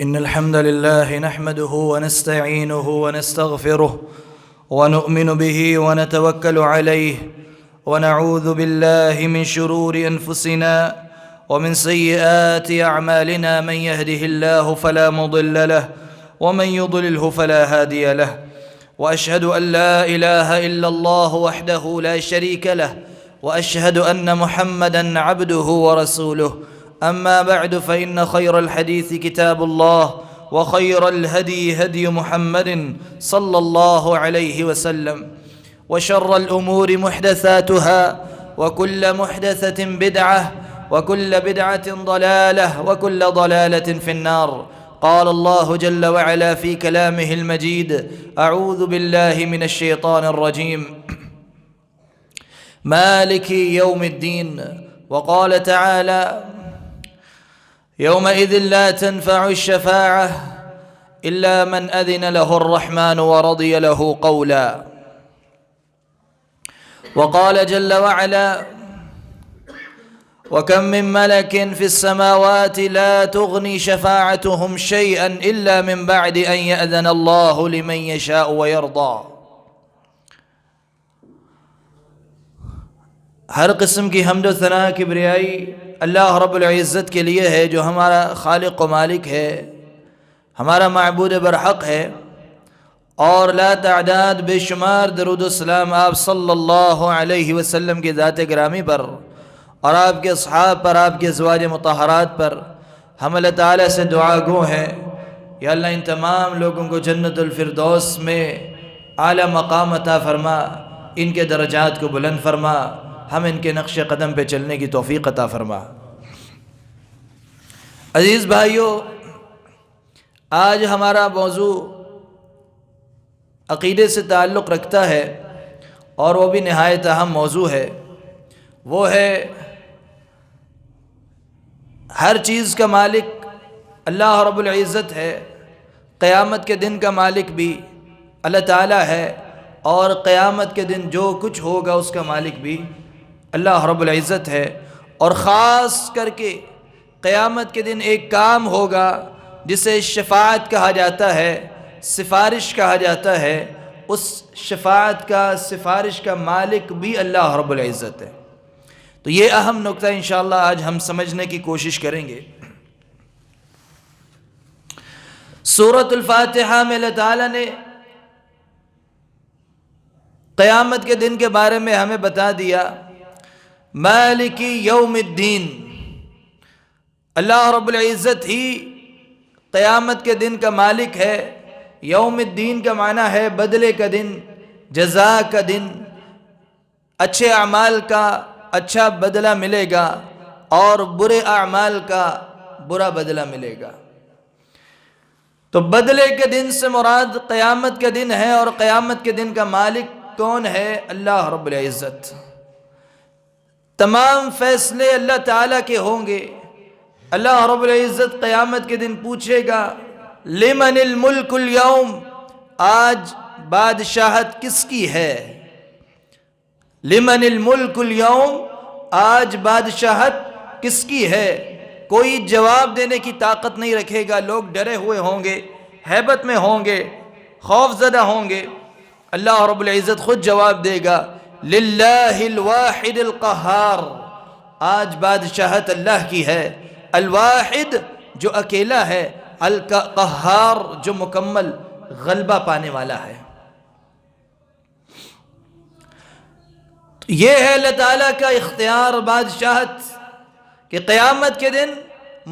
إن الحمد لله نحمده ونستعينه ونستغفره ونؤمن به ونتوكل عليه ونعوذ بالله من شرور أنفسنا ومن سيئات أعمالنا. من يهده الله فلا مضل له ومن يضلله فلا هادي له، وأشهد أن لا إله إلا الله وحده لا شريك له، وأشهد أن محمدًا عبده ورسوله. أما بعد فإن خير الحديث كتاب الله، وخير الهدي هدي محمد صلى الله عليه وسلم، وشر الأمور محدثاتها، وكل محدثة بدعة، وكل بدعة ضلالة، وكل ضلالة في النار. قال الله جل وعلا في كلامه المجيد: أعوذ بالله من الشيطان الرجيم، مالك يوم الدين. وقال تعالى: يومئذ لا تنفع الشفاعة إلا من أذن له الرحمن ورضي له قولا. وقال جل وعلا: وكم من ملك في السماوات لا تغني شفاعتهم شيئا إلا من بعد أن يأذن الله لمن يشاء ويرضى. ہر قسم کی حمد و ثنا کبریائی اللہ رب العزت کے لیے ہے، جو ہمارا خالق و مالک ہے، ہمارا معبود برحق ہے، اور لا تعداد بے شمار درود و سلام آپ صلی اللہ علیہ وسلم کی ذات گرامی پر اور آپ کے اصحاب پر، آپ کے ازواج مطہرات پر. ہم اللہ تعالیٰ سے دعا گو ہیں، یا اللہ ان تمام لوگوں کو جنت الفردوس میں اعلیٰ مقام عطا فرما، ان کے درجات کو بلند فرما، ہم ان کے نقش قدم پہ چلنے کی توفیق عطا فرما. عزیز بھائیو، آج ہمارا موضوع عقیدے سے تعلق رکھتا ہے، اور وہ بھی نہایت اہم موضوع ہے. وہ ہے ہر چیز کا مالک اللہ رب العزت ہے، قیامت کے دن کا مالک بھی اللہ تعالیٰ ہے، اور قیامت کے دن جو کچھ ہوگا اس کا مالک بھی اللہ رب العزت ہے. اور خاص کر کے قیامت کے دن ایک کام ہوگا جسے شفاعت کہا جاتا ہے، سفارش کہا جاتا ہے. اس شفاعت کا، سفارش کا مالک بھی اللہ رب العزت ہے. تو یہ اہم نقطہ انشاءاللہ آج ہم سمجھنے کی کوشش کریں گے. سورۃ الفاتحہ میں اللہ تعالیٰ نے قیامت کے دن کے بارے میں ہمیں بتا دیا، مالک یوم الدین. اللہ رب العزت ہی قیامت کے دن کا مالک ہے. یوم الدین کا معنی ہے بدلے کا دن، جزا کا دن. اچھے اعمال کا اچھا بدلہ ملے گا، اور برے اعمال کا برا بدلہ ملے گا. تو بدلے کے دن سے مراد قیامت کے دن ہے، اور قیامت کے دن کا مالک کون ہے؟ اللہ رب العزت. تمام فیصلے اللہ تعالیٰ کے ہوں گے. اللہ رب العزت قیامت کے دن پوچھے گا: لمن الملک اليوم، آج بادشاہت کس کی ہے؟ لمن الملک اليوم، آج بادشاہت کس کی ہے؟ کوئی جواب دینے کی طاقت نہیں رکھے گا. لوگ ڈرے ہوئے ہوں گے، ہیبت میں ہوں گے، خوف زدہ ہوں گے. اللہ رب العزت خود جواب دے گا: للہ الواحد القہار، آج بادشاہت اللہ کی ہے. الواحد جو اکیلا ہے، القہار جو مکمل غلبہ پانے والا ہے. یہ ہے اللہ تعالیٰ کا اختیار، بادشاہت، کہ قیامت کے دن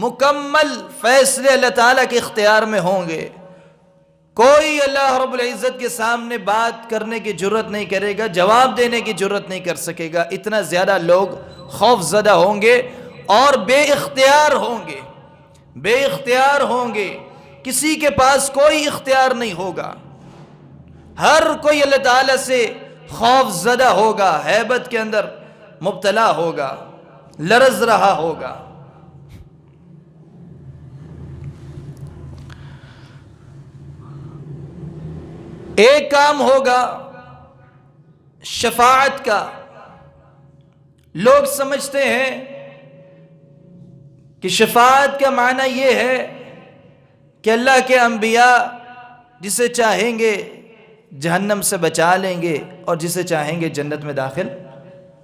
مکمل فیصلے اللہ تعالیٰ کے اختیار میں ہوں گے. کوئی اللہ رب العزت کے سامنے بات کرنے کی جرت نہیں کرے گا، جواب دینے کی جرت نہیں کر سکے گا. اتنا زیادہ لوگ خوف زدہ ہوں گے اور بے اختیار ہوں گے. بے اختیار ہوں گے، کسی کے پاس کوئی اختیار نہیں ہوگا. ہر کوئی اللہ تعالیٰ سے خوف زدہ ہوگا، ہیبت کے اندر مبتلا ہوگا، لرز رہا ہوگا. ایک کام ہوگا شفاعت کا. لوگ سمجھتے ہیں کہ شفاعت کا معنی یہ ہے کہ اللہ کے انبیاء جسے چاہیں گے جہنم سے بچا لیں گے اور جسے چاہیں گے جنت میں داخل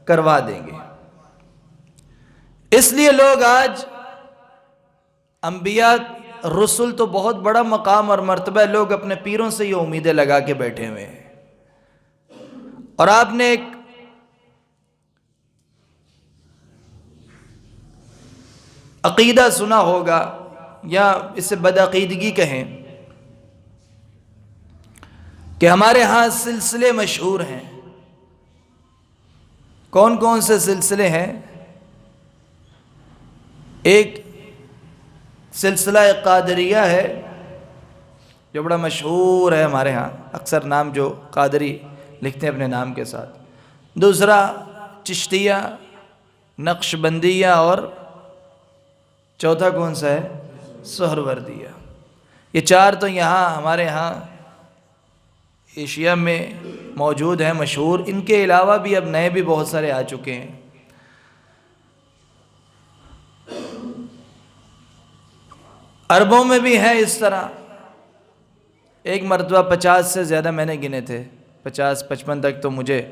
کروا دیں گے۔ اس لیے لوگ آج انبیاء رسول تو بہت بڑا مقام اور مرتبہ ہے، لوگ اپنے پیروں سے یہ امیدیں لگا کے بیٹھے ہوئے ہیں۔ اور آپ نے ایک عقیدہ سنا ہوگا یا اسے بدعقیدگی کہیں کہ ہمارے ہاں سلسلے مشہور ہیں۔ کون کون سے سلسلے ہیں؟ ایک سلسلہ قادریہ ہے جو بڑا مشہور ہے ہمارے ہاں، اکثر نام جو قادری لکھتے ہیں اپنے نام کے ساتھ۔ دوسرا چشتیہ، نقشبندیہ، اور چوتھا کون سا ہے؟ سہروردیہ۔ یہ چار تو یہاں ہمارے ہاں ایشیا میں موجود ہیں، مشہور۔ ان کے علاوہ بھی اب نئے بھی بہت سارے آ چکے ہیں۔ عربوں میں بھی ہیں اس طرح۔ ایک مرتبہ 50 سے زیادہ میں نے گنے تھے، 50-55 تک تو مجھے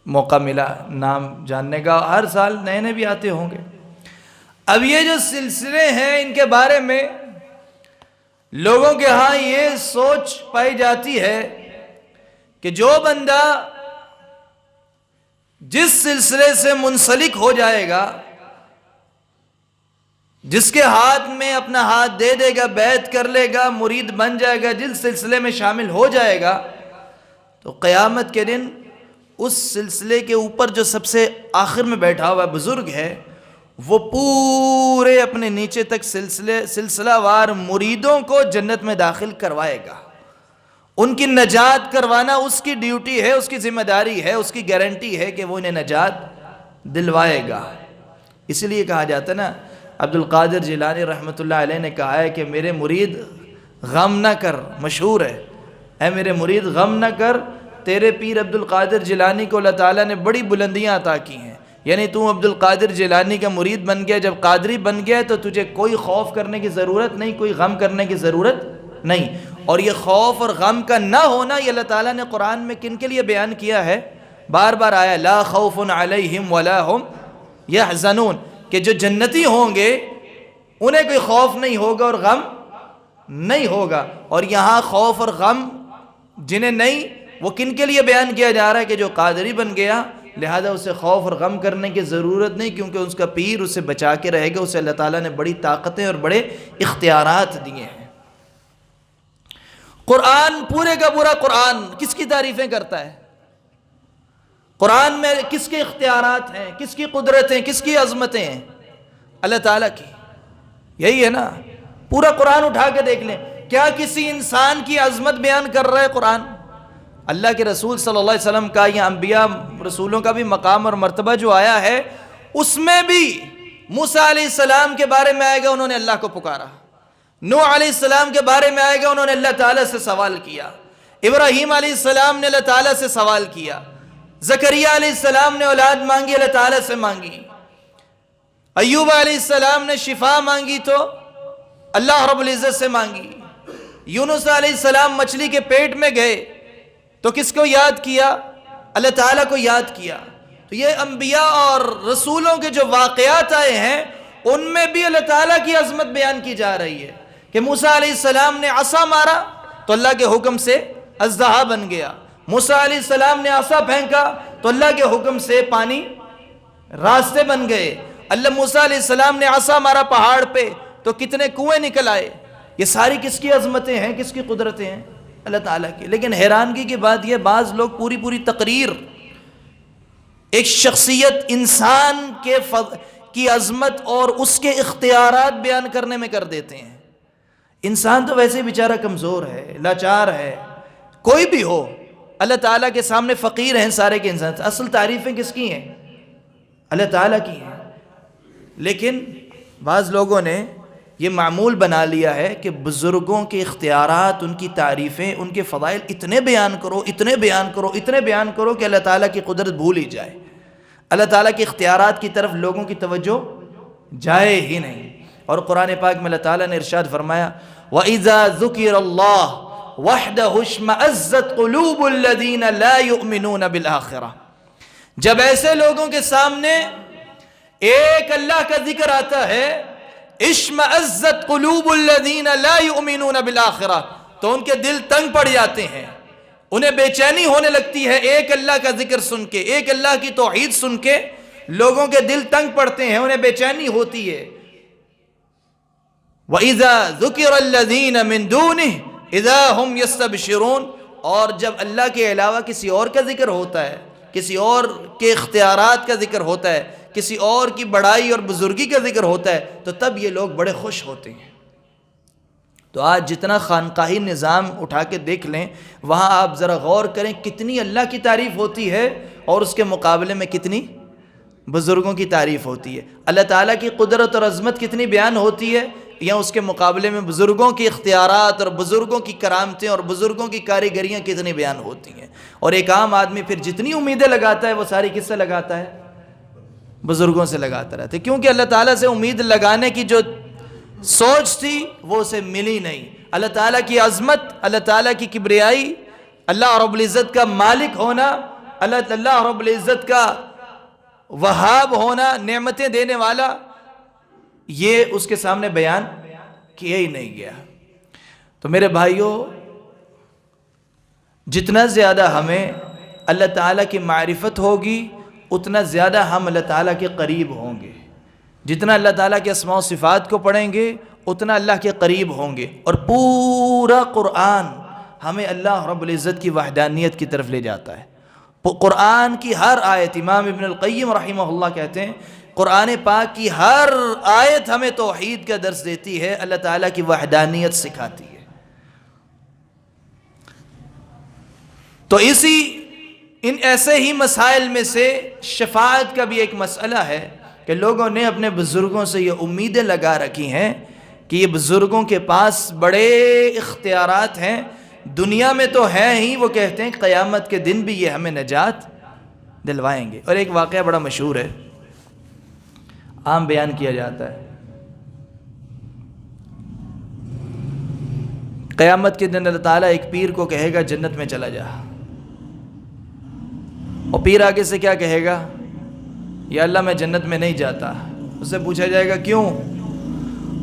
موقع ملا نام جاننے کا۔ ہر سال نئے نئے بھی آتے ہوں گے۔ اب یہ جو سلسلے ہیں ان کے بارے میں لوگوں کے ہاں یہ سوچ پائی جاتی ہے کہ جو بندہ جس سلسلے سے منسلک ہو جائے گا، جس کے ہاتھ میں اپنا ہاتھ دے دے گا، بیعت کر لے گا، مرید بن جائے گا، جس سلسلے میں شامل ہو جائے گا، تو قیامت کے دن اس سلسلے کے اوپر جو سب سے آخر میں بیٹھا ہوا بزرگ ہے، وہ پورے اپنے نیچے تک سلسلہ وار مریدوں کو جنت میں داخل کروائے گا۔ ان کی نجات کروانا اس کی ڈیوٹی ہے، اس کی ذمہ داری ہے، اس کی گارنٹی ہے کہ وہ انہیں نجات دلوائے گا۔ اس لیے کہا جاتا ہے نا، عبد القادر جیلانی رحمۃ اللہ علیہ نے کہا ہے کہ میرے مرید غم نہ کر، مشہور ہے، اے میرے مرید غم نہ کر، تیرے پیر عبد القادر جیلانی کو اللہ تعالیٰ نے بڑی بلندیاں عطا کی ہیں۔ یعنی تو عبد القادر جیلانی کا مرید بن گیا، جب قادری بن گیا تو تجھے کوئی خوف کرنے کی ضرورت نہیں، کوئی غم کرنے کی ضرورت نہیں۔ اور یہ خوف اور غم کا نہ ہونا یہ اللہ تعالیٰ نے قرآن میں کن کے لیے بیان کیا ہے؟ بار بار آیا لا خوف علیہم ولا ہم یحزنون، کہ جو جنتی ہوں گے انہیں کوئی خوف نہیں ہوگا اور غم نہیں ہوگا۔ اور یہاں خوف اور غم جنہیں نہیں، وہ کن کے لیے بیان کیا جا رہا ہے؟ کہ جو قادری بن گیا لہذا اسے خوف اور غم کرنے کی ضرورت نہیں، کیونکہ اس کا پیر اسے بچا کے رہے گا، اسے اللہ تعالیٰ نے بڑی طاقتیں اور بڑے اختیارات دیے ہیں۔ قرآن پورے کا پورا قرآن کس کی تعریفیں کرتا ہے؟ قرآن میں کس کے اختیارات ہیں، کس کی قدرتیں، کس کی عظمتیں ہیں؟ اللہ تعالیٰ کی۔ یہی ہے نا، پورا قرآن اٹھا کے دیکھ لیں، کیا کسی انسان کی عظمت بیان کر رہا ہے قرآن؟ اللہ کے رسول صلی اللہ علیہ وسلم کا یا انبیاء رسولوں کا بھی مقام اور مرتبہ جو آیا ہے، اس میں بھی موسیٰ علیہ السلام کے بارے میں آئے گا انہوں نے اللہ کو پکارا، نوح علیہ السلام کے بارے میں آئے گا انہوں نے اللہ تعالیٰ سے سوال کیا، ابراہیم علیہ السلام نے اللہ تعالیٰ سے سوال کیا، زکریا علیہ السلام نے اولاد مانگی، اللہ تعالیٰ سے مانگی، ایوب علیہ السلام نے شفا مانگی تو اللہ رب العزت سے مانگی، یونس علیہ السلام مچھلی کے پیٹ میں گئے تو کس کو یاد کیا؟ اللہ تعالیٰ کو یاد کیا۔ تو یہ انبیاء اور رسولوں کے جو واقعات آئے ہیں ان میں بھی اللہ تعالیٰ کی عظمت بیان کی جا رہی ہے کہ موسیٰ علیہ السلام نے عصا مارا تو اللہ کے حکم سے اژدہا بن گیا، موسیٰ علیہ السلام نے عصا پھینکا تو اللہ کے حکم سے پانی راستے بن گئے، اللہ موسیٰ علیہ السلام نے عصا مارا پہاڑ پہ تو کتنے کنویں نکل آئے۔ یہ ساری کس کی عظمتیں ہیں، کس کی قدرتیں ہیں؟ اللہ تعالیٰ کی۔ لیکن حیرانگی کی بات یہ، بعض لوگ پوری تقریر ایک شخصیت انسان کی عظمت اور اس کے اختیارات بیان کرنے میں کر دیتے ہیں۔ انسان تو ویسے بیچارہ کمزور ہے، لاچار ہے، کوئی بھی ہو، اللہ تعالیٰ کے سامنے فقیر ہیں سارے کے انسان۔ اصل تعریفیں کس کی ہیں؟ اللہ تعالیٰ کی ہیں۔ لیکن بعض لوگوں نے یہ معمول بنا لیا ہے کہ بزرگوں کے اختیارات، ان کی تعریفیں، ان کے فضائل اتنے بیان کرو، اتنے بیان کرو، اتنے بیان کرو کہ اللہ تعالیٰ کی قدرت بھول ہی جائے، اللہ تعالیٰ کے اختیارات کی طرف لوگوں کی توجہ جائے ہی نہیں۔ اور قرآن پاک میں اللہ تعالیٰ نے ارشاد فرمایا وَإِذَا ذُكِرَ اللَّهُ وَحْدَهُ اشْمَأَزَّتْ قُلُوبُ الَّذِينَ لَا يُؤْمِنُونَ بِالْآخِرَةِ، جب ایسے لوگوں کے سامنے ایک اللہ کا ذکر آتا ہے اشمأزت قلوب الذین لا یؤمنون بالآخرہ، تو ان کے دل تنگ پڑ جاتے ہیں، انہیں بے چینی ہونے لگتی ہے ایک اللہ کا ذکر سن کے، ایک اللہ کی توحید سن کے لوگوں کے دل تنگ پڑتے ہیں، انہیں بے چینی ہوتی ہے۔ وَإِذَا ذُكِرَ الَّذِينَ مِن دُونِهِ إِذَا هُمْ يَسْتَبْشِرُونَ، اور جب اللہ کے علاوہ کسی اور کا ذکر ہوتا ہے، کسی اور کے اختیارات کا ذکر ہوتا ہے، کسی اور کی بڑائی اور بزرگی کا ذکر ہوتا ہے، تو تب یہ لوگ بڑے خوش ہوتے ہیں۔ تو آج جتنا خانقاہی نظام اٹھا کے دیکھ لیں، وہاں آپ ذرا غور کریں کتنی اللہ کی تعریف ہوتی ہے اور اس کے مقابلے میں کتنی بزرگوں کی تعریف ہوتی ہے، اللہ تعالیٰ کی قدرت اور عظمت کتنی بیان ہوتی ہے، یا اس کے مقابلے میں بزرگوں کی اختیارات اور بزرگوں کی کرامتیں اور بزرگوں کی کاریگریاں کتنی بیان ہوتی ہیں۔ اور ایک عام آدمی پھر جتنی امیدیں لگاتا ہے وہ ساری کس سے لگاتا ہے؟ بزرگوں سے لگاتا رہتا ہے، کیونکہ اللہ تعالیٰ سے امید لگانے کی جو سوچ تھی وہ اسے ملی نہیں۔ اللہ تعالیٰ کی عظمت، اللہ تعالیٰ کی کبریائی، اللہ رب العزت کا مالک ہونا، اللہ رب العزت کا وہاب ہونا، نعمتیں دینے والا، یہ اس کے سامنے بیان کیا ہی نہیں گیا۔ تو میرے بھائیوں، جتنا زیادہ ہمیں اللہ تعالیٰ کی معرفت ہوگی اتنا زیادہ ہم اللہ تعالیٰ کے قریب ہوں گے، جتنا اللہ تعالیٰ کے اسماء و صفات کو پڑھیں گے اتنا اللہ کے قریب ہوں گے۔ اور پورا قرآن ہمیں اللہ رب العزت کی وحدانیت کی طرف لے جاتا ہے۔ قرآن کی ہر آیت، امام ابن القیم رحمہ اللہ کہتے ہیں، قرآن پاک کی ہر آیت ہمیں توحید کا درس دیتی ہے، اللہ تعالیٰ کی وحدانیت سکھاتی ہے۔ تو ان ایسے ہی مسائل میں سے شفاعت کا بھی ایک مسئلہ ہے کہ لوگوں نے اپنے بزرگوں سے یہ امیدیں لگا رکھی ہیں کہ یہ بزرگوں کے پاس بڑے اختیارات ہیں، دنیا میں تو ہیں ہی، وہ کہتے ہیں قیامت کے دن بھی یہ ہمیں نجات دلوائیں گے۔ اور ایک واقعہ بڑا مشہور ہے، عام بیان کیا جاتا ہے۔ قیامت کے دن اللہ تعالیٰ ایک پیر کو کہے گا جنت میں چلا جا، اور پیر آگے سے کیا کہے گا؟ یا اللہ میں جنت میں نہیں جاتا۔ اس سے پوچھا جائے گا کیوں؟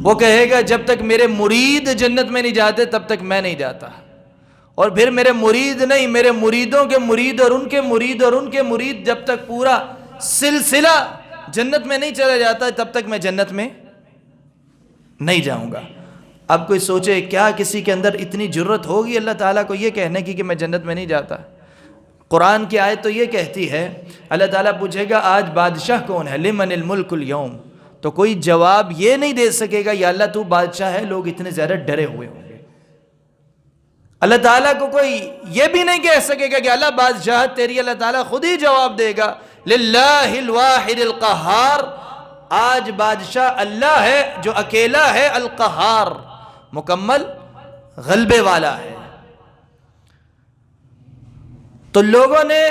وہ کہے گا جب تک میرے مرید جنت میں نہیں جاتے تب تک میں نہیں جاتا، اور پھر میرے مرید نہیں، میرے مریدوں کے مرید اور ان کے مرید اور ان کے مرید، جب تک پورا سلسلہ جنت میں نہیں چلا جاتا تب تک میں جنت میں نہیں جاؤں گا۔ اب کوئی سوچے کیا کسی کے اندر اتنی جرت ہوگی اللہ تعالیٰ کو یہ کہنے کی کہ میں جنت میں نہیں جاتا؟ قرآن کی آیت تو یہ کہتی ہے، اللہ تعالیٰ پوچھے گا آج بادشاہ کون ہے، لمن الملک اليوم، تو کوئی جواب یہ نہیں دے سکے گا یا اللہ تو بادشاہ ہے، لوگ اتنے زیادہ ڈرے ہوئے ہوں گے۔ اللہ تعالیٰ کو کوئی یہ بھی نہیں کہہ سکے گا کہ اللہ بادشاہ تیری، اللہ تعالیٰ خود ہی جواب دے گا للہ الواحد القہار، آج بادشاہ اللہ ہے جو اکیلا ہے، القہار، مکمل غلبے والا ہے۔ تو لوگوں نے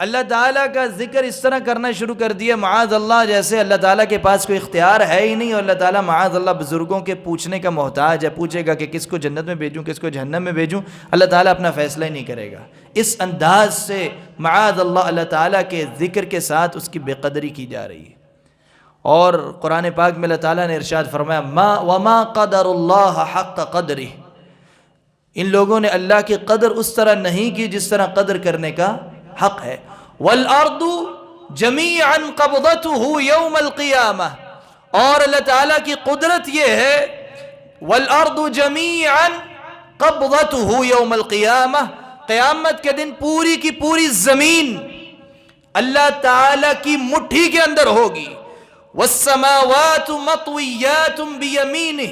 اللہ تعالیٰ کا ذکر اس طرح کرنا شروع کر دیا معاذ اللہ، جیسے اللہ تعالیٰ کے پاس کوئی اختیار ہے ہی نہیں، اور اللہ تعالیٰ معاذ اللہ بزرگوں کے پوچھنے کا محتاج ہے، پوچھے گا کہ کس کو جنت میں بھیجوں کس کو جہنم میں بھیجوں، اللہ تعالیٰ اپنا فیصلہ ہی نہیں کرے گا۔ اس انداز سے معاذ اللہ اللہ تعالیٰ کے ذکر کے ساتھ اس کی بے قدری کی جا رہی ہے۔ اور قرآن پاک میں اللہ تعالیٰ نے ارشاد فرمایا وما قدر اللہ حق قدرہ، ان لوگوں نے اللہ کی قدر اس طرح نہیں کی جس طرح قدر کرنے کا حق ہے۔ والارض جمیعا قبضتہ یوم القیامہ، اور اللہ تعالیٰ کی قدرت یہ ہے والارض جمیعا قبضتہ یوم القیامہ، قیامت کے دن پوری کی پوری زمین اللہ تعالیٰ کی مٹھی کے اندر ہوگی۔ والسماوات مطویات بیمینہ،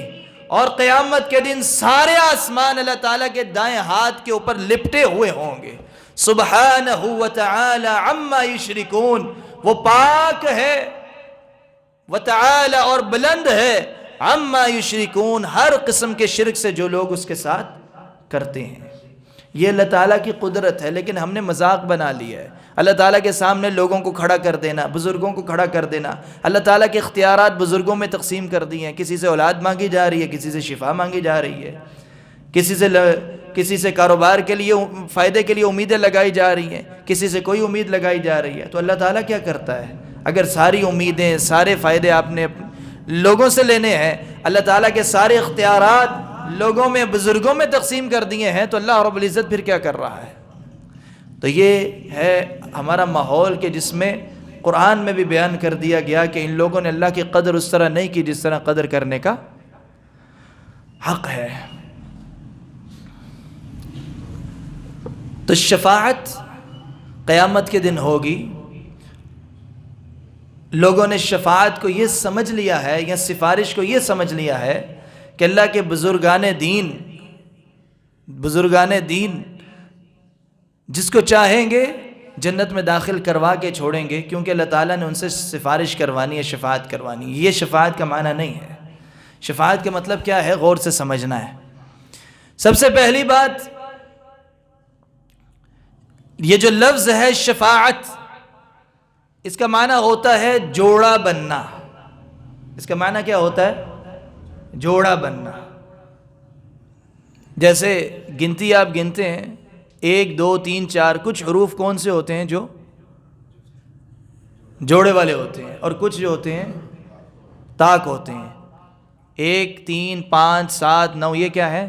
اور قیامت کے دن سارے آسمان اللہ تعالیٰ کے دائیں ہاتھ کے اوپر لپٹے ہوئے ہوں گے۔ سبحانہ وتعالی عما یشرکون، وہ پاک ہے، وتعالی اور بلند ہے، عما یشرکون، ہر قسم کے شرک سے جو لوگ اس کے ساتھ کرتے ہیں۔ یہ اللہ تعالیٰ کی قدرت ہے، لیکن ہم نے مذاق بنا لیا ہے۔ اللہ تعالیٰ کے سامنے لوگوں کو کھڑا کر دینا، بزرگوں کو کھڑا کر دینا، اللہ تعالیٰ کے اختیارات بزرگوں میں تقسیم کر دی ہیں۔ کسی سے اولاد مانگی جا رہی ہے، کسی سے شفا مانگی جا رہی ہے، کسی سے کاروبار کے لیے فائدے کے لیے امیدیں لگائی جا رہی ہیں، کسی سے کوئی امید لگائی جا رہی ہے۔ تو اللہ تعالیٰ کیا کرتا ہے؟ اگر ساری امیدیں، سارے فائدے آپ نے لوگوں سے لینے ہیں، اللہ تعالیٰ کے سارے اختیارات لوگوں میں، بزرگوں میں تقسیم کر دیے ہیں، تو اللہ رب العزت پھر کیا کر رہا ہے؟ تو یہ ہے ہمارا ماحول کہ جس میں قرآن میں بھی بیان کر دیا گیا کہ ان لوگوں نے اللہ کی قدر اس طرح نہیں کی جس طرح قدر کرنے کا حق ہے۔ تو شفاعت قیامت کے دن ہوگی۔ لوگوں نے شفاعت کو یہ سمجھ لیا ہے، یا سفارش کو یہ سمجھ لیا ہے کہ اللہ کے بزرگان دین جس کو چاہیں گے جنت میں داخل کروا کے چھوڑیں گے، کیونکہ اللہ تعالیٰ نے ان سے سفارش کروانی ہے، شفاعت کروانی ہے۔ یہ شفاعت کا معنی نہیں ہے۔ شفاعت کا مطلب کیا ہے؟ غور سے سمجھنا ہے۔ سب سے پہلی بات، یہ جو لفظ ہے شفاعت، اس کا معنی ہوتا ہے جوڑا بننا۔ اس کا معنی کیا ہوتا ہے؟ جوڑا بننا۔ جیسے گنتی آپ گنتے ہیں 1 2 3 4، کچھ حروف کون سے ہوتے ہیں جو جوڑے والے ہوتے ہیں، اور کچھ جو ہوتے ہیں طاق ہوتے ہیں۔ 1 3 5 7 9، یہ کیا ہے؟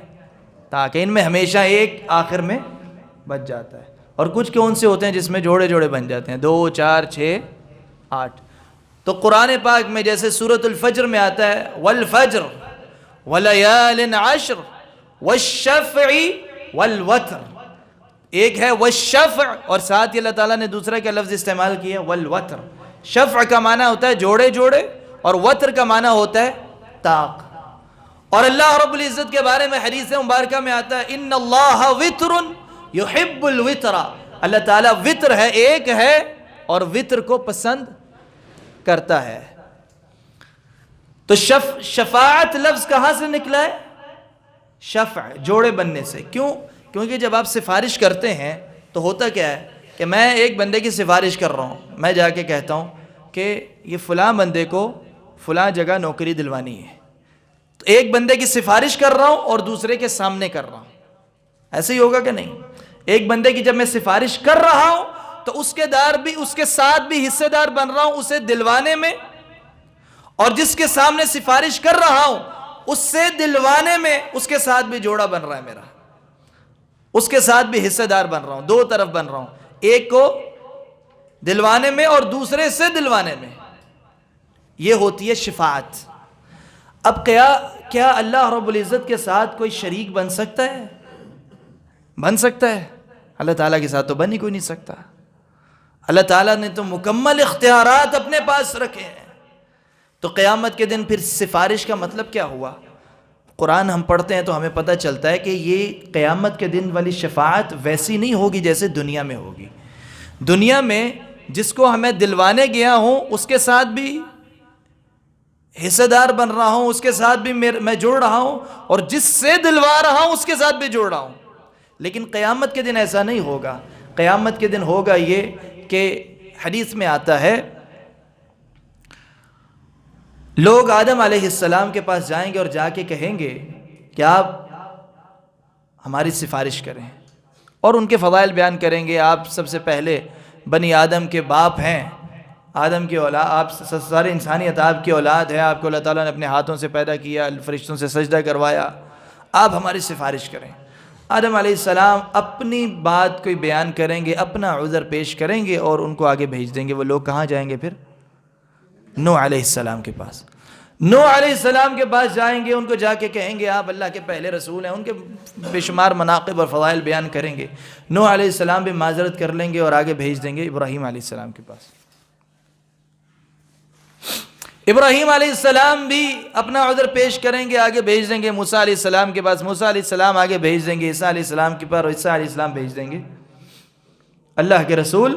طاق ہے۔ ان میں ہمیشہ ایک آخر میں بچ جاتا ہے۔ اور کچھ کون سے ہوتے ہیں جس میں جوڑے جوڑے بن جاتے ہیں، 2 4 6 8۔ تو قرآن پاک میں جیسے سورۃ الفجر میں آتا ہے والفجر ولیال عشر والشفع والوتر، ایک ہے والشفع، اور ساتھ ہی اللہ تعالیٰ نے دوسرا کیا لفظ استعمال کیا؟ والوتر۔ شفع کا معنی ہوتا ہے جوڑے جوڑے، اور وتر کا معنی ہوتا ہے طاق۔ اور اللہ رب العزت کے بارے میں حدیث مبارکہ میں آتا ہے ان اللہ وتر یحب الوتر، اللہ تعالیٰ وتر ہے، ایک ہے، اور وتر کو پسند کرتا ہے۔ تو شفاعت لفظ کہاں سے نکلا ہے؟ شفع، جوڑے بننے سے۔ کیوں؟ کیونکہ جب آپ سفارش کرتے ہیں تو ہوتا کیا ہے کہ میں ایک بندے کی سفارش کر رہا ہوں، میں جا کے کہتا ہوں کہ یہ فلاں بندے کو فلاں جگہ نوکری دلوانی ہے، تو ایک بندے کی سفارش کر رہا ہوں اور دوسرے کے سامنے کر رہا ہوں۔ ایسے ہی ہوگا کہ نہیں؟ ایک بندے کی جب میں سفارش کر رہا ہوں تو اس کے ساتھ بھی حصے دار بن رہا ہوں اسے دلوانے میں، اور جس کے سامنے سفارش کر رہا ہوں اس سے دلوانے میں اس کے ساتھ بھی جوڑا بن رہا ہے میرا، اس کے ساتھ بھی حصے دار بن رہا ہوں، دو طرف بن رہا ہوں، ایک کو دلوانے میں اور دوسرے سے دلوانے میں۔ یہ ہوتی ہے شفاعت۔ اب کیا اللہ رب العزت کے ساتھ کوئی شریک بن سکتا ہے؟ بن سکتا ہے؟ اللہ تعالیٰ کے ساتھ تو بن ہی کوئی نہیں سکتا۔ اللہ تعالیٰ نے تو مکمل اختیارات اپنے پاس رکھے ہیں۔ تو قیامت کے دن پھر سفارش کا مطلب کیا ہوا؟ قرآن ہم پڑھتے ہیں تو ہمیں پتہ چلتا ہے کہ یہ قیامت کے دن والی شفاعت ویسی نہیں ہوگی جیسے دنیا میں ہوگی۔ دنیا میں جس کو ہمیں دلوانے گیا ہوں اس کے ساتھ بھی حصہ دار بن رہا ہوں، اس کے ساتھ بھی میں جوڑ رہا ہوں، اور جس سے دلوا رہا ہوں اس کے ساتھ بھی جوڑ رہا ہوں۔ لیکن قیامت کے دن ایسا نہیں ہوگا۔ قیامت کے دن ہوگا یہ کہ حدیث میں آتا ہے لوگ آدم علیہ السلام کے پاس جائیں گے اور جا کے کہیں گے کہ آپ ہماری سفارش کریں، اور ان کے فضائل بیان کریں گے۔ آپ سب سے پہلے بنی آدم کے باپ ہیں، آدم کی اولاد، آپ سارے انسانیت آپ کی اولاد ہے، آپ کو اللہ تعالیٰ نے اپنے ہاتھوں سے پیدا کیا، فرشتوں سے سجدہ کروایا، آپ ہماری سفارش کریں۔ آدم علیہ السلام اپنی بات کوئی بیان کریں گے، اپنا عذر پیش کریں گے اور ان کو آگے بھیج دیں گے۔ وہ لوگ کہاں جائیں گے پھر؟ نوح علیہ السلام کے پاس۔ نوح علیہ السلام کے پاس جائیں گے، ان کو جا کے کہیں گے آپ اللہ کے پہلے رسول ہیں، ان کے بے شمار مناقب اور فضائل بیان کریں گے۔ نوح علیہ السلام بھی معذرت کر لیں گے اور آگے بھیج دیں گے ابراہیم علیہ السلام کے پاس۔ ابراہیم علیہ السلام بھی اپنا عذر پیش کریں گے، آگے بھیج دیں گے موسیٰ علیہ السلام کے پاس، موسیٰ علیہ السلام آگے بھیج دیں گے عیسیٰ علیہ السلام کے پاس، اور عیسیٰ علیہ السلام بھیج دیں گے اللہ کے رسول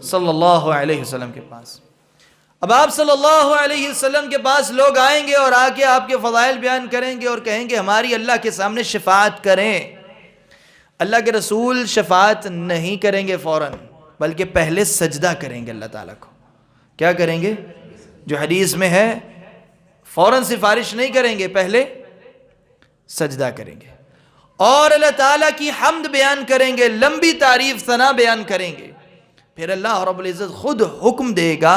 صلی اللہ علیہ وسلم کے پاس۔ اب آپ صلی اللہ علیہ وسلم کے پاس لوگ آئیں گے اور آ کے آپ کے فضائل بیان کریں گے اور کہیں گے ہماری اللہ کے سامنے شفاعت کریں۔ اللہ کے رسول شفاعت نہیں کریں گے فوراً، بلکہ پہلے سجدہ کریں گے اللہ تعالیٰ کو۔ کیا کریں گے؟ جو حدیث میں ہے فوراً سفارش نہیں کریں گے، پہلے سجدہ کریں گے، اور اللہ تعالیٰ کی حمد بیان کریں گے، لمبی تعریف ثنا بیان کریں گے۔ پھر اللہ رب العزت خود حکم دے گا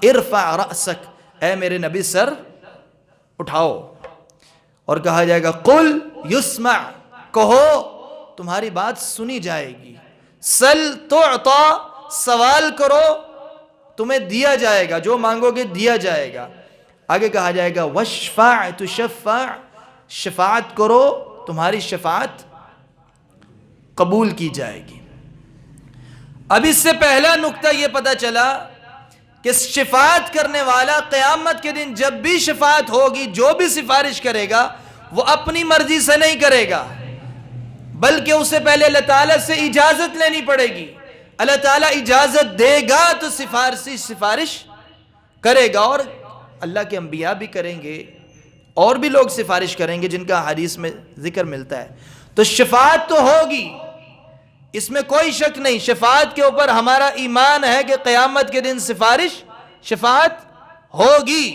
ارفع رأسک، اے میرے نبی سر اٹھاؤ، اور کہا جائے گا قل یسمع، کہو تمہاری بات سنی جائے گی، سل تعطا، سوال کرو تمہیں دیا جائے گا، جو مانگو گے دیا جائے گا۔ آگے کہا جائے گا واشفع تشفع، شفاعت کرو تمہاری شفاعت قبول کی جائے گی۔ اب اس سے پہلا نقطہ یہ پتہ چلا کہ شفاعت کرنے والا قیامت کے دن جب بھی شفاعت ہوگی، جو بھی سفارش کرے گا وہ اپنی مرضی سے نہیں کرے گا، بلکہ اسے پہلے اللہ تعالیٰ سے اجازت لینی پڑے گی۔ اللہ تعالیٰ اجازت دے گا تو سفارش کرے گا، اور اللہ کے انبیاء بھی کریں گے، اور بھی لوگ سفارش کریں گے جن کا حدیث میں ذکر ملتا ہے۔ تو شفاعت تو ہوگی، اس میں کوئی شک نہیں، شفاعت کے اوپر ہمارا ایمان ہے کہ قیامت کے دن شفاعت ہوگی،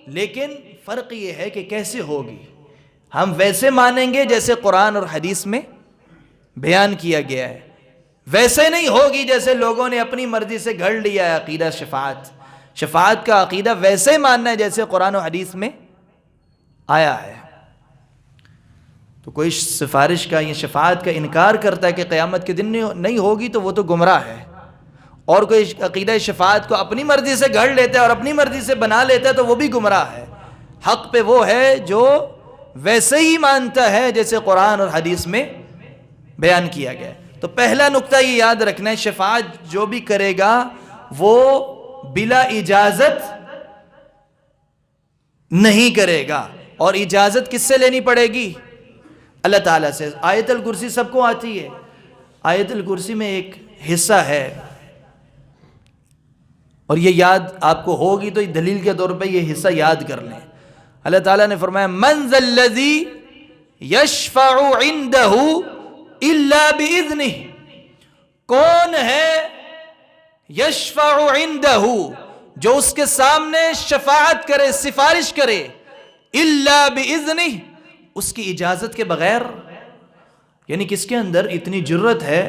لیکن فرق یہ ہے کہ کیسے ہوگی۔ ہم ویسے مانیں گے جیسے قرآن اور حدیث میں بیان کیا گیا ہے، ویسے نہیں ہوگی جیسے لوگوں نے اپنی مرضی سے گھڑ لیا ہے عقیدہ شفاعت کا عقیدہ ویسے ہی ماننا ہے جیسے قرآن و حدیث میں آیا ہے۔ تو کوئی سفارش کا یا شفاعت کا انکار کرتا ہے کہ قیامت کے دن نہیں ہوگی تو وہ تو گمراہ ہے، اور کوئی عقیدہ شفاعت کو اپنی مرضی سے گھڑ لیتا ہے اور اپنی مرضی سے بنا لیتا ہے تو وہ بھی گمراہ ہے۔ حق پہ وہ ہے جو ویسے ہی مانتا ہے جیسے قرآن اور حدیث میں بیان کیا گیا ہے۔ تو پہلا نقطہ یہ یاد رکھنا ہے، شفاعت جو بھی کرے گا وہ بلا اجازت نہیں کرے گا، اور اجازت کس سے لینی پڑے گی؟ اللہ تعالیٰ سے۔ آیت الکرسی سب کو آتی ہے، آیت الکرسی میں ایک حصہ ہے، اور یہ یاد آپ کو ہوگی تو دلیل کے طور پہ یہ حصہ یاد کر لیں۔ اللہ تعالیٰ نے فرمایا من ذا الذی یشفع عندہ الا باذنہ، کون ہے یشفع عندہ جو اس کے سامنے شفاعت کرے، سفارش کرے، الا باذنہ، اس کی اجازت کے بغیر۔ یعنی کس کے اندر اتنی جرت ہے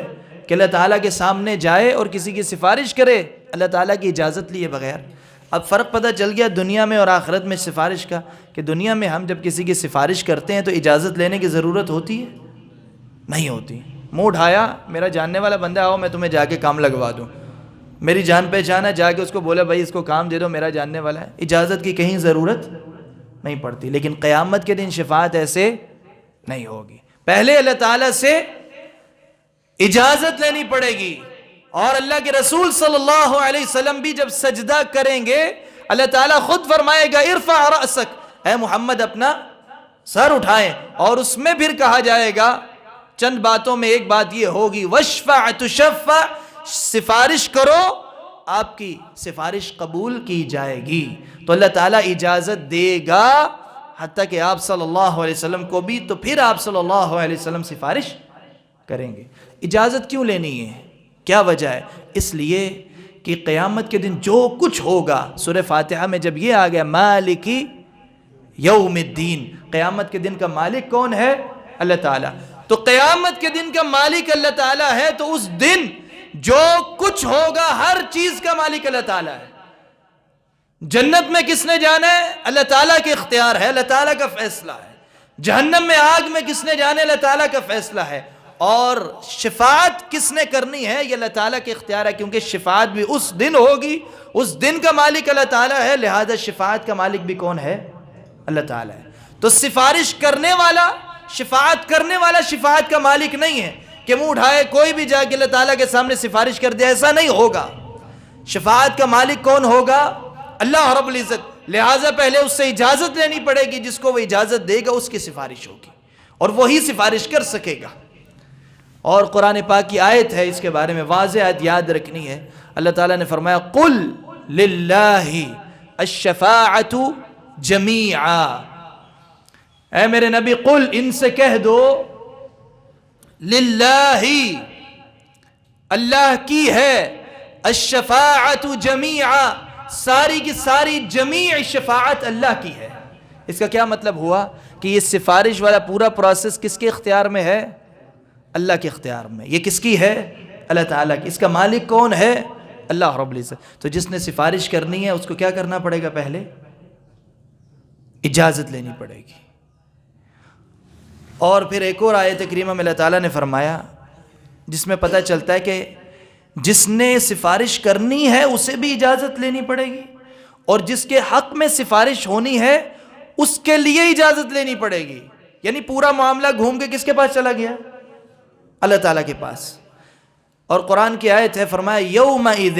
کہ اللہ تعالیٰ کے سامنے جائے اور کسی کی سفارش کرے اللہ تعالیٰ کی اجازت لیے بغیر؟ اب فرق پتہ چل گیا دنیا میں اور آخرت میں سفارش کا، کہ دنیا میں ہم جب کسی کی سفارش کرتے ہیں تو اجازت لینے کی ضرورت ہوتی ہے؟ نہیں ہوتی۔ منہ اٹھایا، میرا جاننے والا بندہ آؤ میں تمہیں جا کے کام لگوا دوں، میری جان پہچان ہے، جا کے اس کو بولا بھائی اس کو کام دے دو، میرا جاننے والا ہے، اجازت کی کہیں ضرورت نہیں پڑتی۔ لیکن قیامت کے دن شفاعت ایسے نہیں ہوگی، پہلے اللہ تعالیٰ سے اجازت لینی پڑے گی، اور اللہ کے رسول صلی اللہ علیہ وسلم بھی جب سجدہ کریں گے اللہ تعالیٰ خود فرمائے گا ارفع رأسک، اے محمد اپنا سر اٹھائیں، اور اس میں پھر کہا جائے گا چند باتوں میں ایک بات یہ ہوگی واشفع تشفع، سفارش کرو آپ کی سفارش قبول کی جائے گی۔ تو اللہ تعالیٰ اجازت دے گا حتیٰ کہ آپ صلی اللہ علیہ وسلم کو بھی، تو پھر آپ صلی اللہ علیہ وسلم سفارش کریں گے۔ اجازت کیوں لینی ہے؟ کیا وجہ ہے؟ اس لیے کہ قیامت کے دن جو کچھ ہوگا، سورہ فاتحہ میں جب یہ آ گیا مالکی یوم الدین، قیامت کے دن کا مالک کون ہے؟ اللہ تعالیٰ۔ تو قیامت کے دن کا مالک اللہ تعالیٰ ہے، تو اس دن جو کچھ ہوگا ہر چیز کا مالک اللہ تعالیٰ ہے۔ جنت میں کس نے جانا ہے؟ اللہ تعالیٰ کے اختیار ہے، اللہ تعالیٰ کا فیصلہ ہے۔ جہنم میں آگ میں کس نے جانا ہے؟ اللہ تعالیٰ کا فیصلہ ہے۔ اور شفاعت کس نے کرنی ہے؟ یہ اللہ تعالیٰ کے اختیار ہے، کیونکہ شفاعت بھی اس دن ہوگی، اس دن کا مالک اللہ تعالیٰ ہے، لہذا شفاعت کا مالک بھی کون ہے؟ اللہ تعالیٰ ہے۔ تو سفارش کرنے والا، شفاعت کرنے والا شفاعت کا مالک نہیں ہے کہ منہ اٹھائے کوئی بھی جا کے اللہ تعالیٰ کے سامنے سفارش کر دے، ایسا نہیں ہوگا۔ شفاعت کا مالک کون ہوگا؟ اللہ رب العزت، لہٰذا پہلے اس سے اجازت لینی پڑے گی، جس کو وہ اجازت دے گا اس کی سفارش ہوگی، اور وہی سفارش کر سکے گا۔ اور قرآن پاک کی آیت ہے اس کے بارے میں، واضح آیت یاد رکھنی ہے۔ اللہ تعالیٰ نے فرمایا قل للہ الشفاعۃ جمیعا، اے میرے نبی قل ان سے کہہ دو للہ، اللہ کی ہے، الشفاعت جمیعا، ساری کی ساری جمیع شفاعت اللہ کی ہے۔ اس کا کیا مطلب ہوا کہ یہ سفارش والا پورا پروسیس کس کے اختیار میں ہے؟ اللہ کے اختیار میں۔ یہ کس کی ہے؟ اللہ تعالیٰ کی۔ اس کا مالک کون ہے؟ اللہ رب العزت۔ تو جس نے سفارش کرنی ہے اس کو کیا کرنا پڑے گا؟ پہلے اجازت لینی پڑے گی۔ اور پھر ایک اور آیت کریمہ میں اللہ تعالیٰ نے فرمایا جس میں پتہ چلتا ہے کہ جس نے سفارش کرنی ہے اسے بھی اجازت لینی پڑے گی، اور جس کے حق میں سفارش ہونی ہے اس کے لیے اجازت لینی پڑے گی۔ یعنی پورا معاملہ گھوم کے کس کے پاس چلا گیا؟ اللہ تعالیٰ کے پاس۔ اور قرآن کی آیت ہے، فرمایا یومئذ،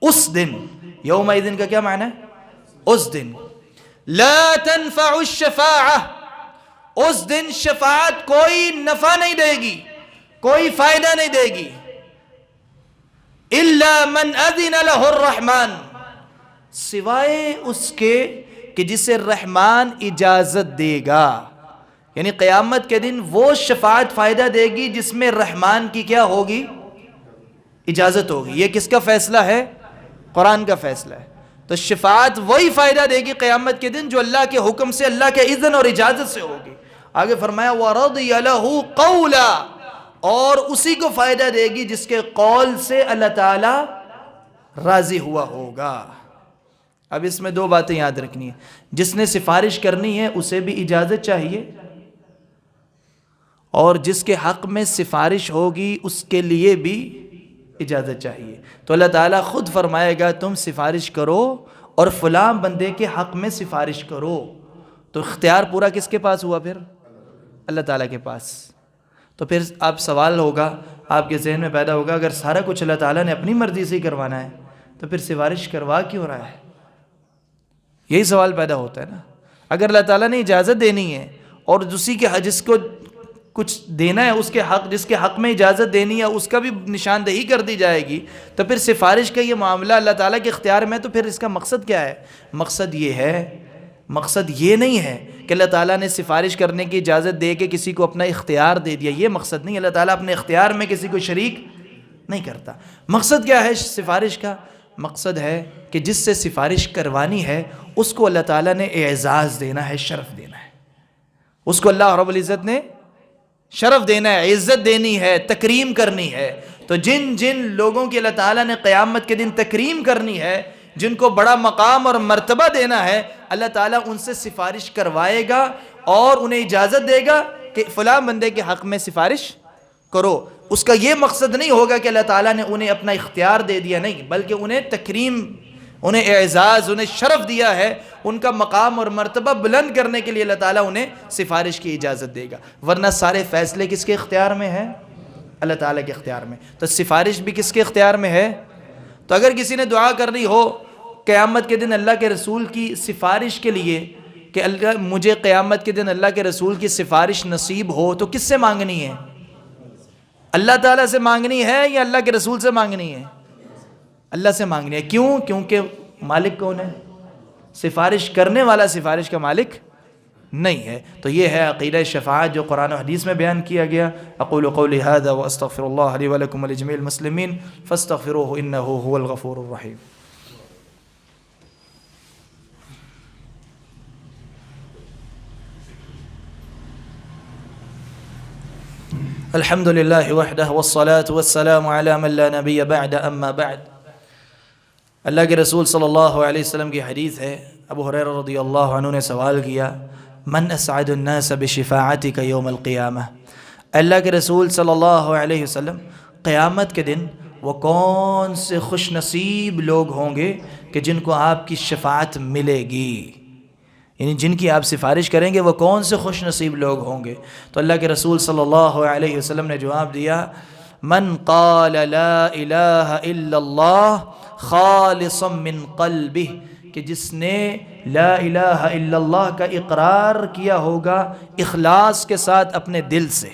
اس دن، یومئذ کا کیا معنی ہے؟ اس دن، لا تنفع الشفاعہ، اس دن شفاعت کوئی نفع نہیں دے گی، کوئی فائدہ نہیں دے گی، الا من اذن لہ الرحمن، سوائے اس کے کہ جسے رحمان اجازت دے گا۔ یعنی قیامت کے دن وہ شفاعت فائدہ دے گی جس میں رحمان کی کیا ہوگی؟ اجازت ہوگی۔ یہ کس کا فیصلہ ہے؟ قرآن کا فیصلہ ہے۔ تو شفاعت وہی فائدہ دے گی قیامت کے دن جو اللہ کے حکم سے، اللہ کے اذن اور اجازت سے ہوگی۔ آگے فرمایا وَرَضِيَ لَهُ قَوْلًا، اور اسی کو فائدہ دے گی جس کے قول سے اللہ تعالی راضی ہوا ہوگا۔ اب اس میں دو باتیں یاد رکھنی ہیں، جس نے سفارش کرنی ہے اسے بھی اجازت چاہیے، اور جس کے حق میں سفارش ہوگی اس کے لیے بھی اجازت چاہیے۔ تو اللہ تعالیٰ خود فرمائے گا تم سفارش کرو اور فلاں بندے کے حق میں سفارش کرو، تو اختیار پورا کس کے پاس ہوا؟ پھر اللہ تعالیٰ کے پاس۔ تو پھر آپ سوال ہوگا، آپ کے ذہن میں پیدا ہوگا، اگر سارا کچھ اللہ تعالیٰ نے اپنی مرضی سے ہی کروانا ہے تو پھر سفارش کروا کیوں رہا ہے؟ یہی سوال پیدا ہوتا ہے نا۔ اگر اللہ تعالیٰ نے اجازت دینی ہے اور جس کو کچھ دینا ہے، اس کے حق، جس کے حق میں اجازت دینی ہے اس کا بھی نشاندہی کر دی جائے گی، تو پھر سفارش کا یہ معاملہ اللہ تعالیٰ کے اختیار میں، تو پھر اس کا مقصد کیا ہے؟ مقصد یہ ہے، مقصد یہ نہیں ہے کہ اللہ تعالیٰ نے سفارش کرنے کی اجازت دے کے کسی کو اپنا اختیار دے دیا، یہ مقصد نہیں۔ اللہ تعالیٰ اپنے اختیار میں کسی کو شریک نہیں کرتا۔ مقصد کیا ہے سفارش کا؟ مقصد ہے کہ جس سے سفارش کروانی ہے اس کو اللہ تعالیٰ نے اعزاز دینا ہے، شرف دینا ہے، اس کو اللہ رب العزت نے شرف دینا ہے، عزت دینی ہے، تکریم کرنی ہے۔ تو جن لوگوں کی اللہ تعالیٰ نے قیامت کے دن تکریم کرنی ہے، جن کو بڑا مقام اور مرتبہ دینا ہے، اللہ تعالیٰ ان سے سفارش کروائے گا اور انہیں اجازت دے گا کہ فلاں بندے کے حق میں سفارش کرو۔ اس کا یہ مقصد نہیں ہوگا کہ اللہ تعالیٰ نے انہیں اپنا اختیار دے دیا، نہیں، بلکہ انہیں تکریم، انہیں اعزاز، انہیں شرف دیا ہے، ان کا مقام اور مرتبہ بلند کرنے کے لیے اللہ تعالیٰ انہیں سفارش کی اجازت دے گا۔ ورنہ سارے فیصلے کس کے اختیار میں ہیں؟ اللہ تعالیٰ کے اختیار میں۔ تو سفارش بھی کس کے اختیار میں ہے؟ تو اگر کسی نے دعا کرنی ہو قیامت کے دن اللہ کے رسول کی سفارش کے لیے کہ اللہ مجھے قیامت کے دن اللہ کے رسول کی سفارش نصیب ہو، تو کس سے مانگنی ہے؟ اللہ تعالیٰ سے مانگنی ہے یا اللہ کے رسول سے مانگنی ہے؟ اللہ سے مانگنی ہے۔ کیوں؟ کیونکہ مالک کون ہے؟ سفارش کرنے والا سفارش کا مالک نہیں ہے۔ تو یہ ہے عقیدہ شفاعت جو قرآن و حدیث میں بیان کیا گیا۔ اقول قولی ھذا واستغفر اللہ لی ولکم ولجمیع المسلمین فاستغفروہ انہ ھو الغفور الرحیم۔ الحمد للہ وحدہ والصلاة والسلام علی من لا نبی بعد اما بعد۔ اللہ کے رسول صلی اللہ علیہ وسلم کی حدیث ہے، ابو ہریرہ رضی اللہ عنہ نے سوال کیا، من اسعد الناس بشفاعتک یوم القیامہ، اللہ کے رسول صلی اللہ علیہ وسلم قیامت کے دن وہ کون سے خوش نصیب لوگ ہوں گے کہ جن کو آپ کی شفاعت ملے گی، یعنی جن کی آپ سفارش کریں گے وہ کون سے خوش نصیب لوگ ہوں گے؟ تو اللہ کے رسول صلی اللہ علیہ وسلم نے جواب دیا، من قال لا الہ الا اللہ خالصا من قلبہ، کہ جس نے لا الہ الا اللہ کا اقرار کیا ہوگا اخلاص کے ساتھ اپنے دل سے،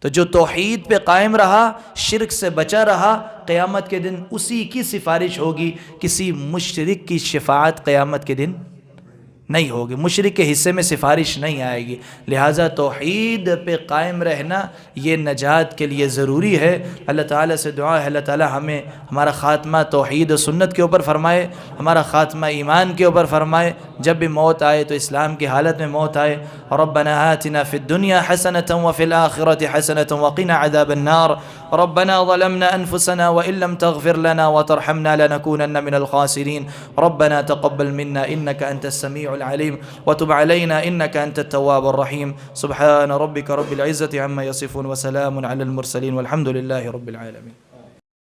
تو جو توحید پہ قائم رہا، شرک سے بچا رہا، قیامت کے دن اسی کی سفارش ہوگی، کسی مشرک کی شفاعت قیامت کے دن نہیں ہوگی، مشرک کے حصے میں سفارش نہیں آئے گی۔ لہٰذا توحید پہ قائم رہنا یہ نجات کے لیے ضروری ہے۔ اللہ تعالیٰ سے دعا ہے اللہ تعالیٰ ہمیں ہمارا خاتمہ توحید و سنت کے اوپر فرمائے، ہمارا خاتمہ ایمان کے اوپر فرمائے، جب بھی موت آئے تو اسلام کی حالت میں موت آئے۔ ربنا آتنا فی الدنیا حسنۃ وفی الآخرۃ حسنۃ وقنا عذاب النار ربنا ظلمنا انفسنا وان لم تغفر لنا وترحمنا لنكونن من الخاسرین ربنا تقبل منا انك انت السمیع العلیم وتب علينا انك انت التواب الرحیم سبحان ربك رب العزة عما يصفون وسلام على المرسلين والحمد لله رب العالمين۔